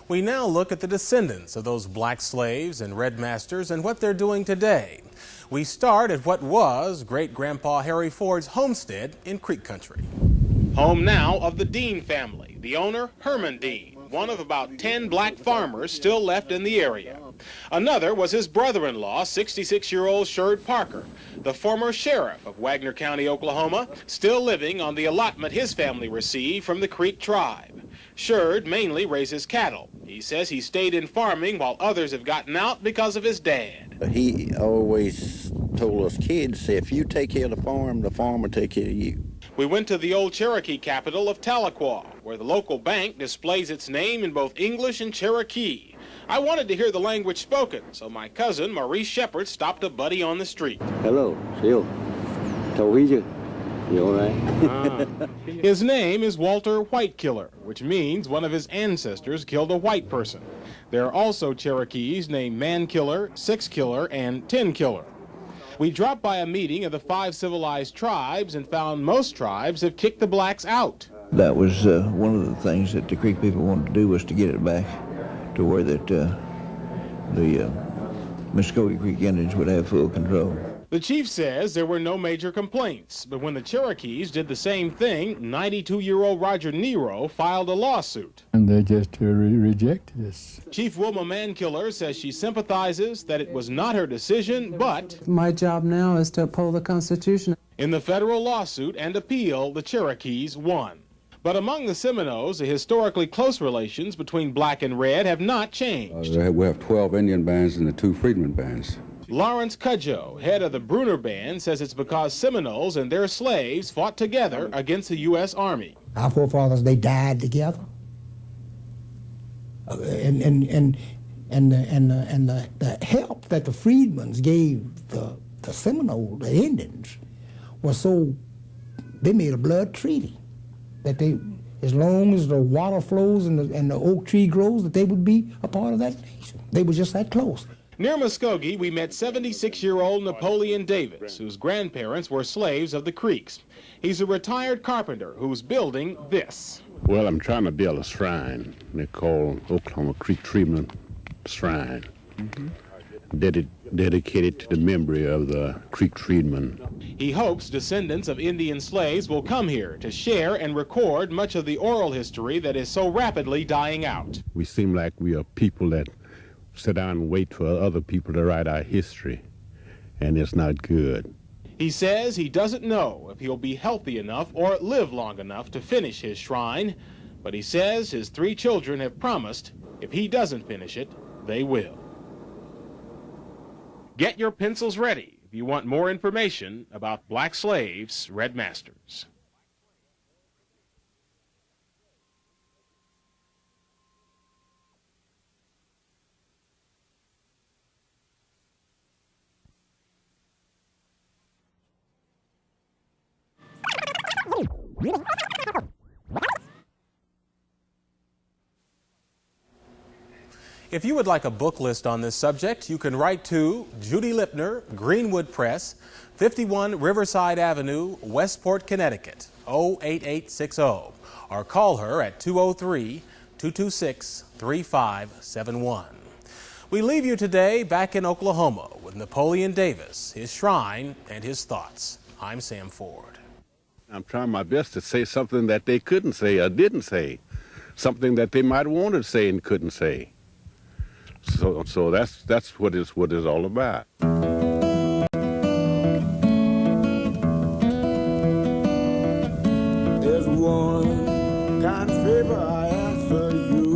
We now look at the descendants of those black slaves and red masters and what they're doing today. We start at what was great-grandpa Harry Ford's homestead in Creek Country. Home now of the Dean family, the owner, Herman Dean, one of about 10 black farmers still left in the area. Another was his brother-in-law, 66-year-old Sherrod Parker, the former sheriff of Wagner County, Oklahoma, still living on the allotment his family received from the Creek tribe. Sherrod mainly raises cattle. He says he stayed in farming while others have gotten out because of his dad. He always told us kids, if you take care of the farm will take care of you. We went to the old Cherokee capital of Tahlequah, where the local bank displays its name in both English and Cherokee. I wanted to hear the language spoken, so my cousin, Maurice Shepard, stopped a buddy on the street. Hello, Sil. You all right? His name is Walter Whitekiller, which means one of his ancestors killed a white person. There are also Cherokees named Mankiller, Sixkiller, and Tenkiller. We dropped by a meeting of the 5 civilized tribes and found most tribes have kicked the blacks out. That was one of the things that the Creek people wanted to do, was to get it back to where that the Muskogee Creek Indians would have full control. The chief says there were no major complaints, but when the Cherokees did the same thing, 92-year-old Roger Nero filed a lawsuit. And they just rejected us. Chief Wilma Mankiller says she sympathizes that it was not her decision, but my job now is to uphold the Constitution. In the federal lawsuit and appeal, the Cherokees won. But among the Seminoles, the historically close relations between black and red have not changed. We have 12 Indian bands and the 2 freedmen bands. Lawrence Cudjoe, head of the Bruner Band, says it's because Seminoles and their slaves fought together against the U.S. Army. Our forefathers, they died together. And the help that the freedmen gave the Seminole, the Indians, was so, they made a blood treaty that they, as long as the water flows and the oak tree grows, that they would be a part of that nation. They were just that close. Near Muskogee, we met 76-year-old Napoleon Davis, whose grandparents were slaves of the Creeks. He's a retired carpenter who's building this. Well, I'm trying to build a shrine. They call Oklahoma Creek Freedmen Shrine, dedicated to the memory of the Creek Freedmen. He hopes descendants of Indian slaves will come here to share and record much of the oral history that is so rapidly dying out. We seem like we are people that sit down and wait for other people to write our history, and it's not good. He says he doesn't know if he'll be healthy enough or live long enough to finish his shrine, but he says his 3 children have promised if he doesn't finish it, they will. Get your pencils ready if you want more information about black slaves, red masters. If you would like a book list on this subject, you can write to Judy Lipner, Greenwood Press, 51 Riverside Avenue, Westport, Connecticut, 08860, or call her at 203-226-3571. We leave you today back in Oklahoma with Napoleon Davis, his shrine, and his thoughts. I'm Sam Ford. I'm trying my best to say something that they couldn't say or didn't say, something that they might want to say and couldn't say. So that's what it's all about. There's one kind of favor I ask for you.